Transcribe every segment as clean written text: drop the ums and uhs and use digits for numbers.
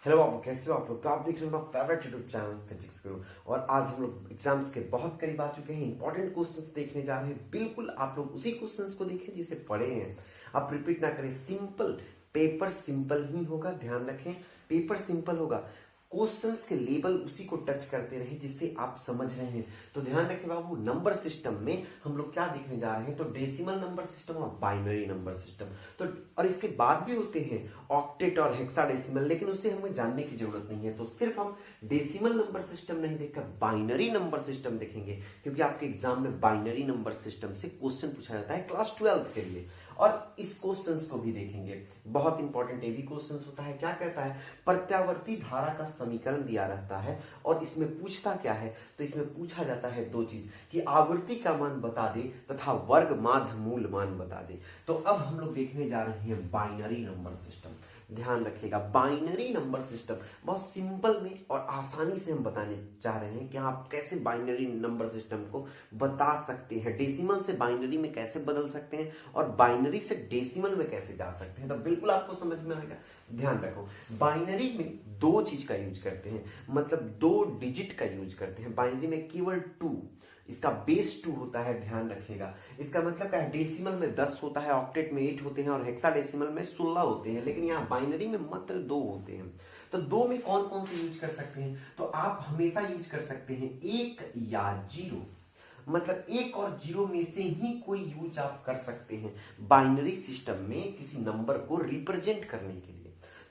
Hello बाबू, कैसे हो आप लोग। तो आप देख रहे हो अपना फेवरेट यूट्यूब चैनल फिजिक्स गुरु। और आज हम लोग एग्जाम्स के बहुत करीब आ चुके हैं। इंपॉर्टेंट क्वेश्चंस देखने जा रहे हैं। बिल्कुल आप लोग उसी क्वेश्चंस को देखें जिसे पढ़े हैं, आप रिपीट ना करें। सिंपल पेपर सिंपल ही होगा, ध्यान रखें। पेपर सिंपल होगा, क्वेश्चंस के लेवल उसी को टच करते रहे जिससे आप समझ रहे हैं। तो ध्यान रखें बाबू, नंबर सिस्टम में हम लोग क्या देखने जा रहे हैं, तो डेसिमल नंबर सिस्टम और बाइनरी नंबर सिस्टम। तो और इसके बाद भी होते हैं ऑक्टेट और हेक्साडेसिमल, लेकिन उसे हमें जानने की जरूरत नहीं है। तो सिर्फ हम डेसिमल नंबर सिस्टम नहीं देखकर बाइनरी नंबर सिस्टम देखेंगे, क्योंकि आपके एग्जाम में बाइनरी नंबर सिस्टम से क्वेश्चन पूछा जाता है क्लास 12 के लिए। और इस क्वेश्चंस को भी देखेंगे, बहुत इंपॉर्टेंट ये भी क्वेश्चंस होता है। क्या कहता है, प्रत्यावर्ती धारा का समीकरण दिया रहता है और इसमें पूछता क्या है, तो इसमें पूछा जाता है दो चीज कि आवृत्ति का मान बता दे तथा वर्ग माध्य मूल मान बता दे। तो अब हम लोग देखने जा रहे हैं बाइनरी नंबर सिस्टम। ध्यान रखिएगा, बाइनरी नंबर सिस्टम बहुत सिंपल में और आसानी से हम बताने चाह रहे हैं कि आप कैसे बाइनरी नंबर सिस्टम को बता सकते हैं, डेसिमल से बाइनरी में कैसे बदल सकते हैं और बाइनरी से डेसिमल में कैसे जा सकते हैं। तो बिल्कुल आपको समझ में आएगा। ध्यान रखो, बाइनरी में दो चीज का यूज करते हैं, मतलब दो डिजिट का यूज करते हैं। बाइनरी में केवल 2, इसका बेस 2 होता है। ध्यान रखिएगा, इसका मतलब क्या है, डेसिमल में 10 होता है, ऑक्टेट में 8 होते हैं और हेक्साडेसिमल में 16 होते हैं, लेकिन यहाँ बाइनरी में मात्र 2 होते हैं। तो 2 में कौन कौन से यूज कर सकते हैं, तो आप हमेशा यूज कर सकते हैं 1 या 0, मतलब 1 और 0 में से ही कोई यूज आप कर सकते हैं बाइनरी सिस्टम में किसी नंबर को रिप्रेजेंट करने के लिए।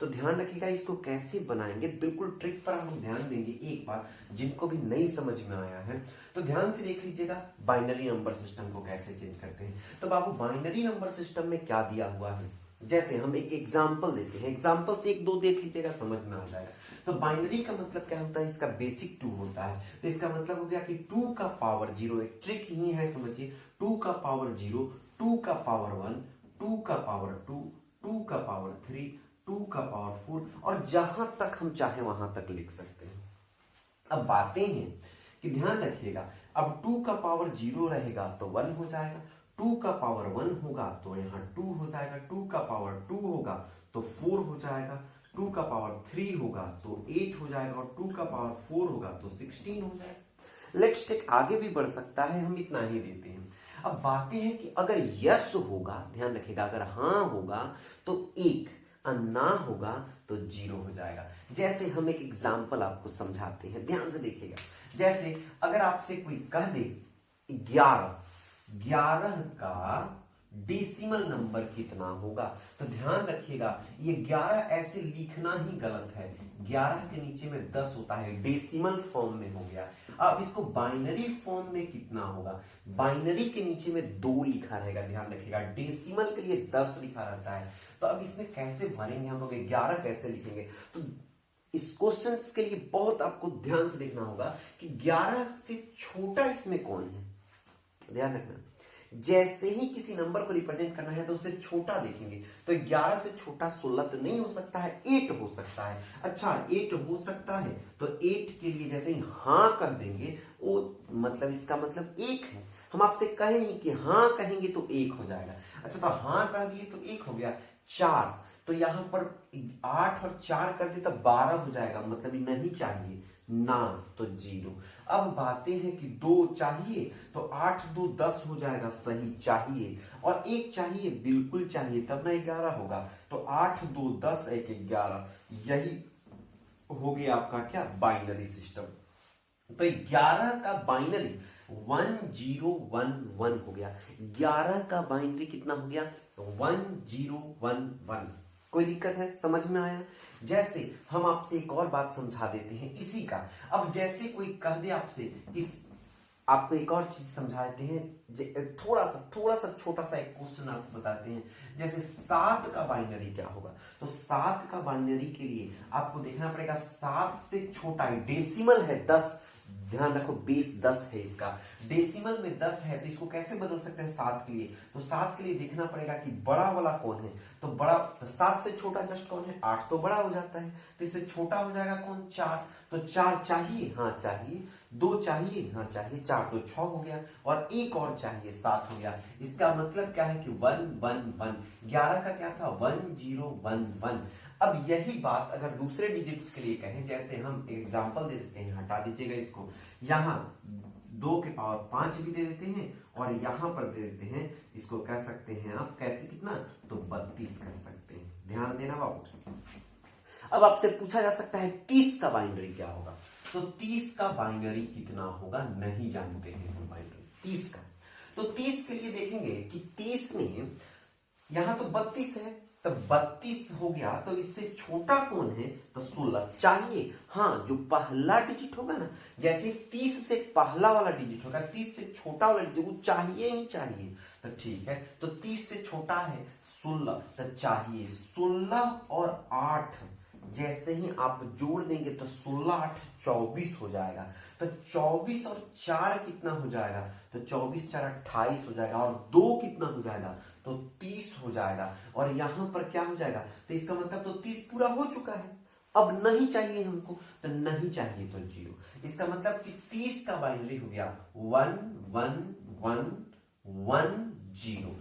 तो ध्यान रखिएगा, इसको कैसे बनाएंगे, बिल्कुल ट्रिक पर हम ध्यान देंगे एक बार, जिनको भी नहीं समझ में आया है तो ध्यान से देख लीजिएगा बाइनरी नंबर सिस्टम को कैसे चेंज करते हैं। तो बाबू, बाइनरी नंबर सिस्टम में क्या दिया हुआ है, जैसे हम एक एग्जाम्पल देते हैं, एग्जाम्पल से 1-2 देख लीजिएगा, समझ में आ जाएगा। तो बाइनरी का मतलब क्या होता है, इसका बेसिक 2 होता है। तो इसका मतलब हो गया कि 2 का पावर 0, एक ट्रिक ही है, समझिए। 2 का पावर 0, 2 का पावर 1, 2 का पावर 2, 2 का पावर 3, 2 का पावर 4, और जहां तक हम चाहे वहां तक लिख सकते हैं। अब बातें हैं कि ध्यान रखिएगा, अब 2 का पावर 0 रहेगा तो 1 हो जाएगा, 2 का पावर 1 होगा तो यहाँ 2 हो जाएगा, 2 का पावर 2 होगा तो 4 हो जाएगा, 2 का पावर 3 होगा तो 8 हो जाएगा, और 2 का पावर 4 होगा तो 16 हो जाएगा। लेट्स टेक, आगे भी बढ़ सकता है, हम इतना ही देते हैं। अब बातें हैं कि अगर यस होगा, ध्यान रखिएगा, अगर हाँ होगा तो 1, और ना होगा तो 0 हो जाएगा। जैसे हम एक एग्जाम्पल आपको समझाते हैं, ध्यान से देखिएगा। जैसे अगर आपसे कोई कह दे 11 का डेसिमल नंबर कितना होगा, तो ध्यान रखिएगा ये 11 ऐसे लिखना ही गलत है। 11 के नीचे में 10 होता है, डेसिमल फॉर्म में हो गया। अब इसको बाइनरी फॉर्म में कितना होगा, बाइनरी के नीचे में 2 लिखा रहेगा। ध्यान रखिएगा, डेसिमल के लिए 10 लिखा रहता है। तो अब इसमें कैसे भरेंगे हम लोग, 11 कैसे लिखेंगे, तो इस क्वेश्चन के लिए बहुत आपको ध्यान से देखना होगा कि 11 से छोटा इसमें कौन है। ध्यान रखना, जैसे ही किसी नंबर को रिप्रेजेंट करना है तो उससे छोटा देखेंगे। तो 11 से छोटा 16 तो नहीं हो सकता है, 8 हो सकता है। अच्छा, 8 हो सकता है, तो 8 के लिए जैसे ही हाँ कर देंगे, वो मतलब इसका मतलब 1 है। हम आपसे कहेंगे कि हाँ कहेंगे तो 1 हो जाएगा। अच्छा, तो हाँ कह दिए तो 1 हो गया। 4, तो यहां पर 8 और 4 कर दिए तो 12 हो जाएगा, मतलब नहीं चाहिए, ना तो 0। अब बातें हैं कि 2 चाहिए, तो 8 2 10 हो जाएगा, सही चाहिए, और 1 चाहिए, बिल्कुल चाहिए, तब ना 11 होगा। तो 8 2 10, 1 11, यही हो गया आपका क्या, बाइनरी सिस्टम। तो 11 का बाइनरी 1011 हो गया। 11 का बाइनरी कितना हो गया, 1011। कोई दिक्कत है, समझ में आया। जैसे हम आपसे एक और बात समझा देते हैं इसी का। अब जैसे कोई कह दे आपसे, इस आपको एक और चीज समझाते हैं, थोड़ा सा छोटा सा एक क्वेश्चन आपको बताते हैं। जैसे 7 का बाइनरी क्या होगा, तो 7 का बाइनरी के लिए आपको देखना पड़ेगा 7 से छोटा है, डेसिमल है 10, ध्यान रखो बेस 10 है इसका, डेसिमल में 10 है, तो इसको कैसे बदल सकते हैं 7 के लिए, तो 7 के लिए देखना पड़ेगा कि बड़ा वाला कौन है, तो बड़ा, तो 7 से छोटा जस्ट कौन है, 8 तो बड़ा हो जाता है, तो इससे छोटा हो जाएगा कौन, 4। तो 4 चाहिए, हाँ चाहिए, 2 चाहिए, हाँ चाहिए, 4 तो 6 हो गया, और 1 और चाहिए, 7 हो गया। इसका मतलब क्या है कि 1 1 1, 11 का क्या था, 1011। अब यही बात अगर दूसरे डिजिट्स के लिए कहें, जैसे हम एग्जांपल दे देते हैं, हटा दीजिएगा इसको, यहाँ 2 के पावर 5 भी दे देते हैं और यहाँ पर दे देते हैं, इसको कह सकते हैं आप कैसे, कितना, तो 32 कर सकते हैं। ध्यान देना बाबू। अब आपसे पूछा जा सकता है 30 का बाइनरी क्या होगा, तो 30 का बाइनरी कितना होगा नहीं जानते हैं हम बाइनरी 30 का। तो 30 के लिए देखेंगे कि 30 में यहां तो 32 है, तो 32 हो गया, तो इससे छोटा कौन है, तो 16 चाहिए। हाँ, जो पहला डिजिट होगा ना, जैसे 30 से पहला वाला डिजिट होगा, 30 से छोटा वाला डिजिट वो चाहिए ही चाहिए। तो ठीक है, तो 30 से छोटा है 16, तो चाहिए 16 और 8 जैसे ही आप जोड़ देंगे तो 16 8 24 हो जाएगा। तो 24 और 4 कितना हो जाएगा, तो 24 4 28 हो जाएगा, और 2 कितना हो जाएगा, तो 30 हो जाएगा। और यहां पर क्या हो जाएगा, तो इसका मतलब तो 30 पूरा हो चुका है। अब नहीं चाहिए हमको, तो नहीं चाहिए तो 0। इसका मतलब कि 30 का बाइनरी हो गया 1 1 1 1 0।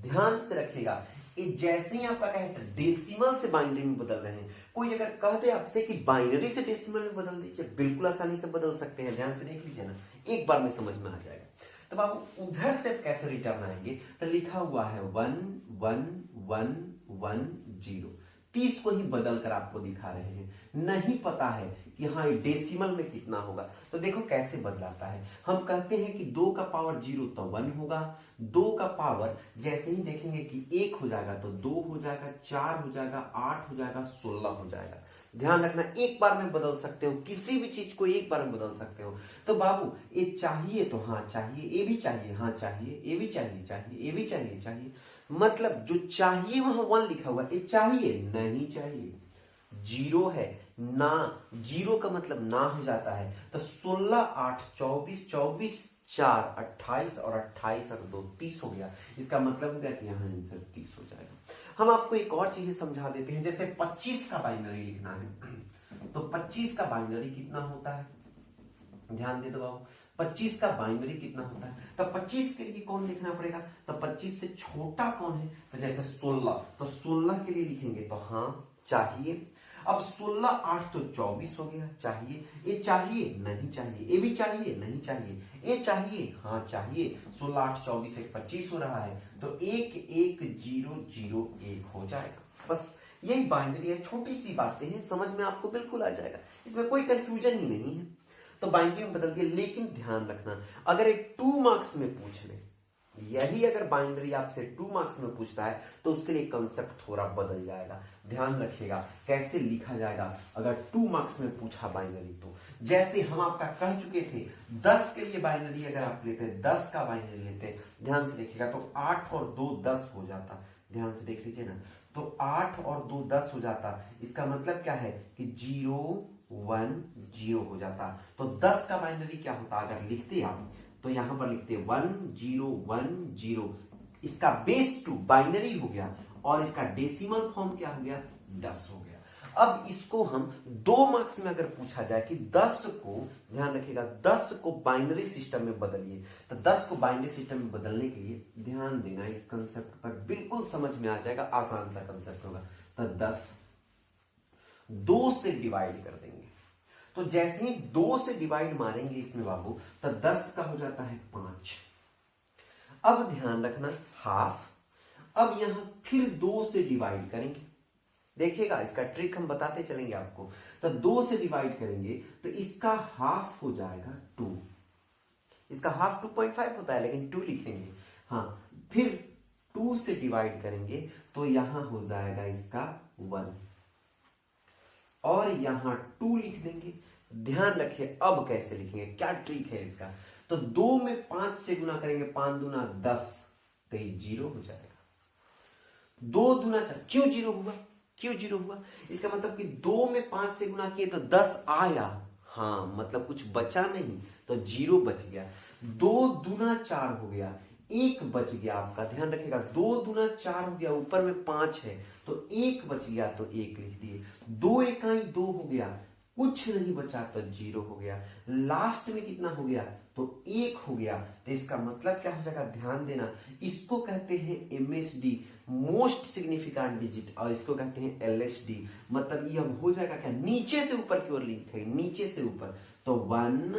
ध्यान से रखिएगा, जैसे ही आपका कहे डेसिमल से बाइनरी में बदल रहे हैं, कोई अगर कह दे आपसे कि बाइनरी से डेसिमल में बदल दीजिए, बिल्कुल आसानी से बदल सकते हैं। ध्यान से देख लीजिए ना, एक बार में समझ में आ जाएगा। तब आप उधर से कैसे रिटर्न आएंगे, तो लिखा हुआ है 1 1 1 1 0। 30 को ही बदल कर आपको दिखा रहे हैं, नहीं पता है कि हाँ ये डेसिमल में कितना होगा। तो देखो कैसे बदलाता है। हम कहते हैं कि 2 का पावर 0 तो 1 होगा, 2 का पावर जैसे ही देखेंगे कि 1 हो जाएगा तो 2 हो जाएगा, 4 हो जाएगा, 8 हो जाएगा, 16 हो जाएगा। ध्यान रखना, एक बार में बदल सकते हो, किसी भी चीज को एक बार में बदल सकते हो। तो बाबू ये चाहिए तो हाँ चाहिए, ये भी चाहिए हाँ चाहिए, ये भी चाहिए चाहिए, ये भी चाहिए चाहिए, मतलब जो चाहिए वहां 1 लिखा हुआ, ये चाहिए नहीं चाहिए, 0 है ना, 0 का मतलब ना हो जाता है। तो 16 8 24 24 4 28 और 28 और 2 30 हो गया। इसका मतलब हो गया कि यहाँ आंसर 30 हो जाएगा। हम आपको एक और चीजें समझा देते हैं, जैसे 25 का बाइनरी लिखना है, तो 25 का बाइनरी कितना होता है, ध्यान दे दो बाबू। 25 का बाइनरी कितना होता है, तो 25 के लिए कौन लिखना पड़ेगा, तो 25 से छोटा कौन है, तो जैसे 16, तो 16 के लिए लिखेंगे तो हाँ चाहिए। अब 16 8 तो 24 हो गया, चाहिए, ये चाहिए नहीं चाहिए, ये भी चाहिए नहीं चाहिए, ये चाहिए हाँ चाहिए। 16 8 24 1 25 हो रहा है, तो 1 1 0 0 1 हो जाएगा। बस यही बाइनरी है, छोटी सी बातें हैं, समझ में आपको बिल्कुल आ जाएगा, इसमें कोई कंफ्यूजन ही नहीं है। तो बाइनरी में बदल दिया, लेकिन ध्यान रखना अगर एक 2 मार्क्स में पूछ ले, यही अगर बाइनरी आपसे 2 मार्क्स में पूछता है तो उसके लिए कंसेप्ट थोड़ा बदल जाएगा। ध्यान रखिएगा कैसे लिखा जाएगा अगर 2 मार्क्स में पूछा बाइनरी। तो जैसे हम आपका कह चुके थे 10 के लिए बाइनरी अगर आप लेते, 10 का बाइनरी लेते, ध्यान से देखिएगा तो 8 और 2 10 हो जाता। ध्यान से देख लीजिए ना, तो 8 और 2 10 हो जाता। इसका मतलब क्या है कि 0 1 0 हो जाता। तो 10 का बाइनरी क्या होता अगर लिखते आप, तो यहां पर लिखते 1 0 1 0। इसका बेस 2 बाइनरी हो गया और इसका डेसिमल फॉर्म क्या हो गया 10 हो गया। अब इसको हम 2 मार्क्स में अगर पूछा जाए कि 10 को, ध्यान रखिएगा 10 को बाइनरी सिस्टम में बदलिए, तो 10 को बाइनरी सिस्टम में बदलने के लिए ध्यान देना इस कंसेप्ट पर, बिल्कुल समझ में आ जाएगा, आसान सा कंसेप्ट होगा। तो 10 2 से डिवाइड कर देंगे, तो जैसे ही 2 से डिवाइड मारेंगे इसमें बाबू, तो 10 का हो जाता है 5। अब ध्यान रखना हाफ, अब यहां फिर 2 से डिवाइड करेंगे, देखिएगा इसका ट्रिक हम बताते चलेंगे आपको। तो 2 से डिवाइड करेंगे तो इसका हाफ हो जाएगा 2, इसका हाफ 2.5 होता है लेकिन 2 लिखेंगे। हाँ, फिर 2 से डिवाइड करेंगे तो यहां हो जाएगा इसका 1 और यहां 2 लिख देंगे। ध्यान रखिए अब कैसे लिखेंगे, क्या ट्रिक है इसका। तो 2 में 5 से गुना करेंगे, 5 दूना 10, तो ये 0 हो जाएगा। 2 दूना 4, क्यों 0 हुआ, क्यों 0 हुआ, इसका मतलब कि 2 में 5 से गुना किए तो 10 आया, हाँ मतलब कुछ बचा नहीं, तो 0 बच गया। 2 दूना 4 हो गया, 1 बच गया आपका। ध्यान रखिएगा 2 दूना 4 हो गया, ऊपर में 5 है तो 1 बच गया, तो 1 लिख दिए। 2 इकाई 2 हो गया, कुछ नहीं बचा तो 0 हो गया, लास्ट में कितना हो गया तो 1 हो गया। तो इसका मतलब क्या हो जाएगा, ध्यान देना, इसको कहते हैं MSD मोस्ट सिग्निफिकेंट डिजिट, और इसको कहते हैं LSD। मतलब ये अब हो जाएगा क्या, नीचे से ऊपर की ओर लिखेंगे, नीचे से ऊपर। तो 1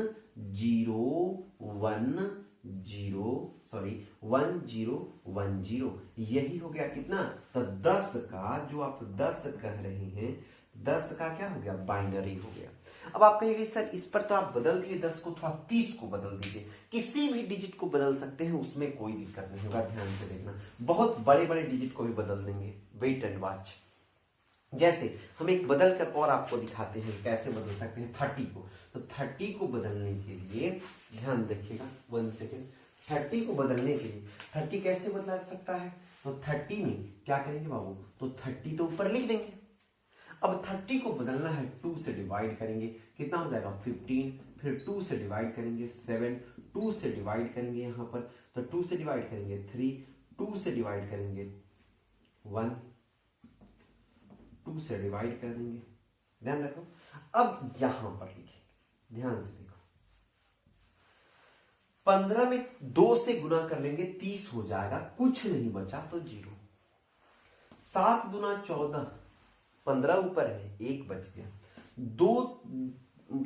0 1 0 सॉरी 1 0 1 0, यही हो गया कितना, तो 10 का, जो आप 10 कह रहे हैं, 10 का क्या हो गया, बाइनरी हो गया। अब आप कहिएगा सर इस पर तो आप बदल दिए, 10 को थोड़ा 30 को बदल दीजिए। किसी भी डिजिट को बदल सकते हैं, उसमें कोई दिक्कत नहीं होगा, ध्यान से देखना। बहुत बड़े बड़े डिजिट को भी बदल देंगे, वेट एंड वॉच। जैसे हम एक बदल कर और आपको दिखाते हैं कैसे बदल सकते हैं 30 को। तो 30 को बदलने के लिए ध्यान रखिएगा, 1 सेकेंड। 30 को बदलने के लिए 30 कैसे बदला जा सकता है, तो 30 में क्या करेंगे बाबू, तो 30 तो ऊपर लिख देंगे। अब 30 को बदलना है, 2 से डिवाइड करेंगे, कितना हो जाएगा 15, फिर 2 से डिवाइड करेंगे 7, 2 से डिवाइड करेंगे यहाँ पर, तो 2 से डिवाइड करेंगे 3, 2 से डिवाइड करेंगे 1, 2 से डिवाइड कर देंगे, ध्यान रखो। अब यहां पर लिखेंगे, ध्यान से देखो, 15 में 2 से गुना कर लेंगे, 30 हो जाएगा, कुछ नहीं बचा तो 0। 7 दूना 14, 15 ऊपर है, 1 बच गया।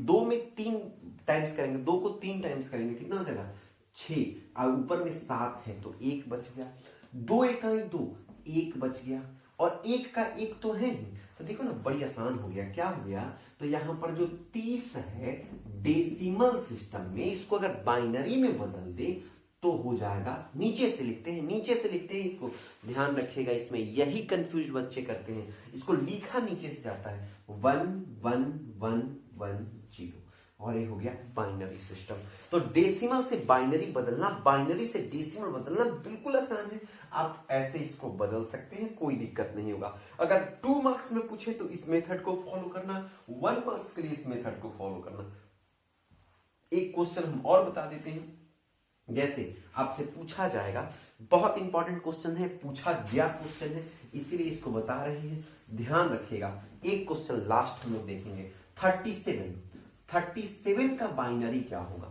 2 में 3 टाइम्स करेंगे, 2 को 3 टाइम्स करेंगे, कितना हो जाएगा 6, और ऊपर में 7 है तो 1 बच गया। 2 एकाई 2, 1 बच गया, और 1 का 1 तो है ही। तो देखो ना, बड़ी आसान हो गया, क्या हो गया, तो यहां पर जो 30 है डेसिमल सिस्टम में, इसको अगर बाइनरी में बदल दे तो हो जाएगा, नीचे से लिखते हैं, नीचे से लिखते हैं इसको, ध्यान रखिएगा, इसमें यही कंफ्यूज बच्चे करते हैं, इसको लिखा नीचे से जाता है 1 1 1 1 0, और ये हो गया बाइनरी सिस्टम। तो डेसिमल से बाइनरी बदलना, बाइनरी से डेसिमल बदलना बिल्कुल आसान है, आप ऐसे इसको बदल सकते हैं, कोई दिक्कत नहीं होगा। अगर 2 मार्क्स में पूछे तो इस मेथड को फॉलो करना, 1 मार्क्स के लिए इस मेथड को फॉलो करना। एक क्वेश्चन हम और बता देते हैं, जैसे आपसे पूछा जाएगा, बहुत इंपॉर्टेंट क्वेश्चन है, पूछा गया क्वेश्चन है, इसीलिए इसको बता रहे हैं, ध्यान रखिएगा। एक क्वेश्चन लास्ट हम लोग देखेंगे, 37 का बाइनरी क्या होगा,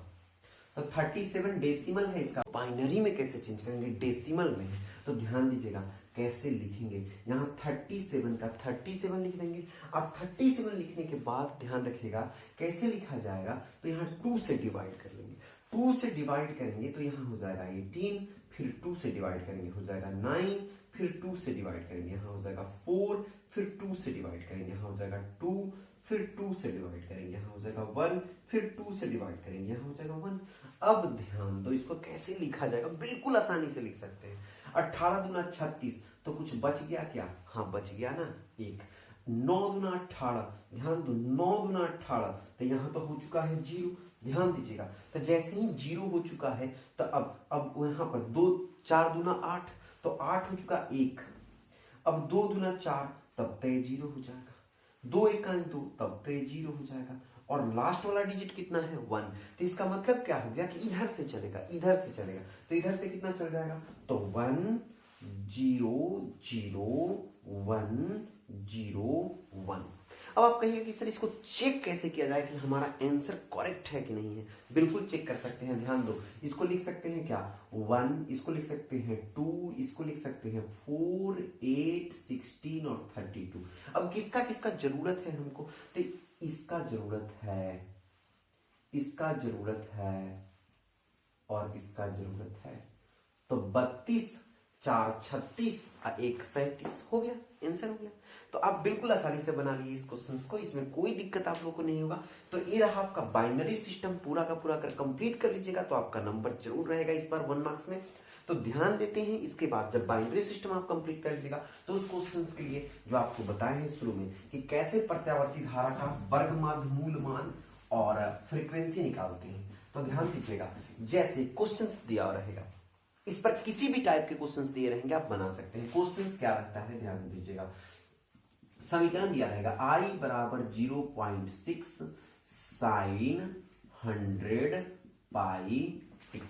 तो 37 डेसिमल है, इसका बाइनरी में कैसे चेंज करेंगे, डेसिमल में है, तो ध्यान दीजिएगा कैसे लिखेंगे। यहाँ 37 का 37 लिख देंगे, अब 37 लिखने के बाद ध्यान रखिएगा कैसे लिखा जाएगा, तो यहाँ 2 से डिवाइड कर लेंगे, 2 से डिवाइड करेंगे तो यहाँ हो जाएगा 18, फिर 2 से डिवाइड करेंगे हो जाएगा 9, फिर 2 से डिवाइड करेंगे यहाँ हो जाएगा 4, फिर 2 से डिवाइड करेंगे यहाँ हो जाएगा 2, फिर 2 से डिवाइड करेंगे यहाँ हो जाएगा 1, फिर 2 से डिवाइड करेंगे यहाँ हो जाएगा 1। अब ध्यान दो, इसको कैसे लिखा जाएगा, बिल्कुल आसानी से लिख सकते हैं। 18 दूना 36, तो कुछ बच गया क्या, हाँ बच गया ना 1। 9 दूना 18, ध्यान दो 9 दूना 18, तो यहाँ तो हो चुका है 0, ध्यान दीजिएगा। तो जैसे ही 0 हो चुका है, तो अब यहाँ पर 2 4 दूना 8, तो 8 हो चुका 1। अब 2 दूना 4, तब तय 0 हो जाएगा, 2 एकाई 2, तब तय 0 हो जाएगा, और लास्ट वाला डिजिट कितना है 1। तो इसका मतलब क्या हो गया कि इधर से चलेगा, इधर से चलेगा, तो इधर से कितना चल जाएगा, तो 1 0 0 1 0 1। अब आप कहिए कि सर इसको चेक कैसे किया जाए कि हमारा आंसर करेक्ट है कि नहीं है। बिल्कुल चेक कर सकते हैं, ध्यान दो, इसको लिख सकते हैं क्या 1, इसको लिख सकते हैं 2, इसको लिख सकते हैं 4 8 16 और 32। अब किसका किसका जरूरत है हमको, तो इसका जरूरत है, इसका जरूरत है, और इसका जरूरत है, तो 32 4 36 और 1 37 हो गया, आंसर हो गया। तो आप बिल्कुल आसानी से बना लिए इस क्वेश्चन को, इसमें कोई दिक्कत आप लोगों को नहीं होगा। तो ये रहा आपका बाइनरी सिस्टम, पूरा का पूरा कर कंप्लीट कर लीजिएगा तो आपका नंबर जरूर रहेगा इस बार 1 मार्क्स में। तो ध्यान देते हैं, इसके बाद जब बाइनरी सिस्टम आप कंप्लीट कर लीजिएगा तो उस क्वेश्चन के लिए जो आपको बताए हैं शुरू में कि कैसे प्रत्यावर्ती धारा का वर्गमाध्य मूल मान और फ्रीक्वेंसी निकालते हैं, तो ध्यान दीजिएगा जैसे क्वेश्चन दिया रहेगा, इस पर किसी भी टाइप के क्वेश्चंस दिए रहेंगे आप बना सकते हैं। क्वेश्चंस क्या रहता है ध्यान दीजिएगा, समीकरण दिया रहेगा I बराबर 0.6 साइन 100 पाई t।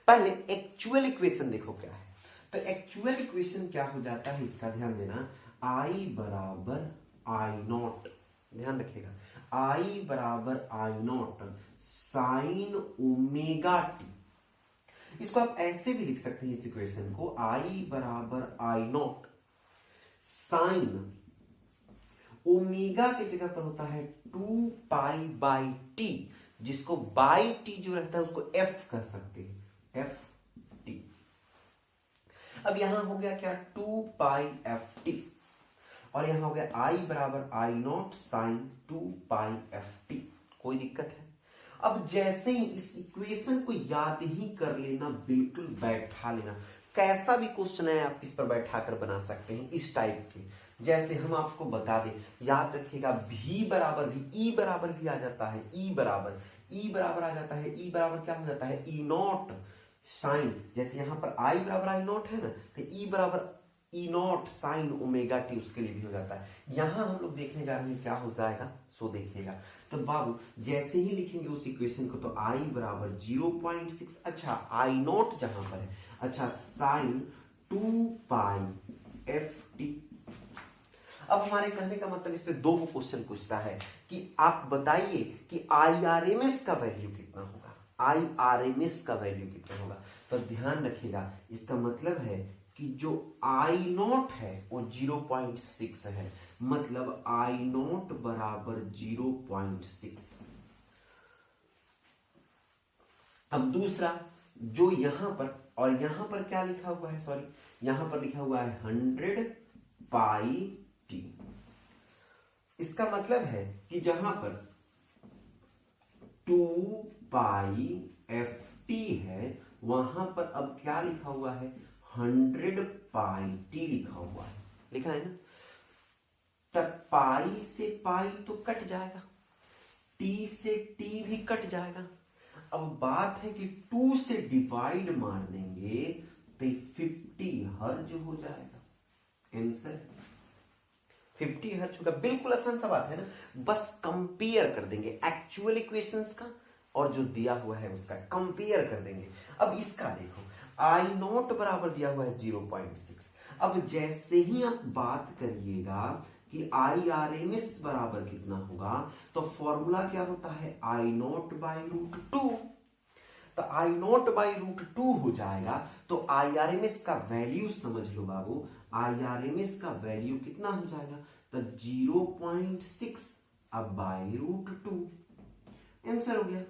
पहले एक्चुअल इक्वेशन देखो क्या है, तो एक्चुअल इक्वेशन क्या हो जाता है इसका ध्यान देना, I बराबर I नॉट ध्यान रखिएगा, I बराबर I naught sine omega T. इसको आप ऐसे भी लिख सकते हैं इस इक्वेशन को, I बराबर आई नॉट साइन ओमेगा की जगह पर होता है 2 पाई बाई टी, जिसको बाई टी जो रहता है उसको एफ कर सकते हैं, एफ टी। अब यहां हो गया क्या, 2 पाई एफ टी, और यहां हो गया आई बराबर I naught sine 2 pi f t. कोई दिक्कत है? अब जैसे ही इस इक्वेशन को याद ही कर लेना, बिल्कुल बैठा लेना, कैसा भी क्वेश्चन है आप इस पर बैठा कर बना सकते हैं इस टाइप के। जैसे हम आपको बता दें, याद रखिएगा भी बराबर भी, ई बराबर भी आ जाता है, ई बराबर आ जाता है, ई बराबर क्या हो जाता है, ई नॉट साइन, जैसे यहां पर आई बराबर आई नॉट है ना, तो ई बराबर ई नॉट साइन ओमेगा टी उसके लिए भी हो जाता है। यहां हम लोग देखने जा रहे हैं क्या हो जाएगा, सो देखिएगा। तो बाबू जैसे ही लिखेंगे उस इक्वेशन को, तो आई बराबर 0.6, अच्छा आई नॉट जहां पर है, अच्छा साइन 2 पाई एफ टी। अब हमारे कहने का मतलब इस पे दो क्वेश्चन पूछता है कि आप बताइए कि IRMS का वैल्यू कितना होगा, IRMS का वैल्यू कितना होगा। तो ध्यान रखिएगा, इसका मतलब है कि जो आई नॉट है वो 0.6 है, मतलब आई नॉट बराबर 0.6। अब दूसरा, जो यहां पर और यहां पर क्या लिखा हुआ है, सॉरी यहां पर लिखा हुआ है 100 पाई टी। इसका मतलब है कि जहां पर 2 पाई एफ टी है, वहां पर अब क्या लिखा हुआ है, 100 पाई टी लिखा हुआ है, लिखा है ना। तब पाई से पाई तो कट जाएगा, टी से टी भी कट जाएगा। अब बात है कि 2 से डिवाइड मार देंगे तो 50 हर्ज हो जाएगा। आंसर 50 हर्ज होगा। बिल्कुल आसान सा बात है ना, बस कंपेयर कर देंगे एक्चुअल इक्वेशंस का और जो दिया हुआ है उसका कंपेयर कर देंगे। अब इसका देखो, आई नॉट बराबर दिया हुआ है 0.6। अब जैसे ही आप बात करिएगा कि IRMS बराबर कितना होगा, तो फॉर्मूला क्या होता है, आई नॉट बाई रूट 2। तो आई नॉट बाई रूट 2 हो जाएगा, तो IRMS का वैल्यू समझ लो बाबू, IRMS का वैल्यू कितना हो जाएगा, तो 0.6 अब बाई रूट 2। आंसर हो गया।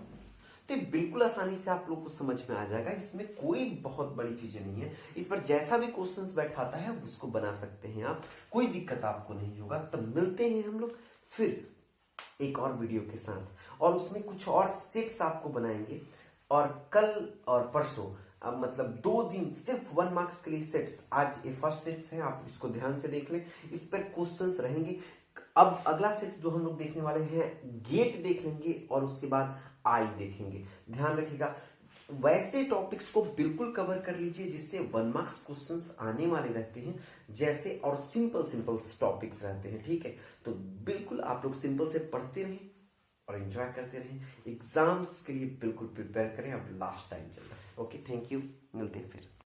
तो बिल्कुल आसानी से आप लोग को समझ में आ जाएगा, इसमें कोई बहुत बड़ी चीजें नहीं है। इस पर जैसा भी क्वेश्चंस बैठाता है उसको बना सकते हैं आप, कोई दिक्कत आपको नहीं होगा। तब मिलते हैं हम लोग फिर एक और वीडियो के साथ, और उसमें कुछ और सेट्स आपको बनाएंगे। और कल और परसों, अब मतलब 2 दिन सिर्फ 1 मार्क्स के लिए सेट्स, आज ये फर्स्ट सेट्स हैं, आप इसको ध्यान से देख लें, इस पर क्वेश्चंस रहेंगे। अब अगला सेट जो हम लोग देखने वाले हैं, गेट देख लेंगे और उसके बाद आई देखेंगे। ध्यान रखिएगा, वैसे टॉपिक्स को बिल्कुल कवर कर लीजिए जिससे 1 मार्क्स क्वेश्चंस आने वाले रहते हैं, जैसे और सिंपल टॉपिक्स रहते हैं, ठीक है। तो बिल्कुल आप लोग सिंपल से पढ़ते रहें और एंजॉय करते रहें, एग्जाम्स के लिए बिल्कुल प्रिपेयर करें। अब लास्ट टाइम चल रहा है। ओके, थैंक यू, मिलते हैं फिर।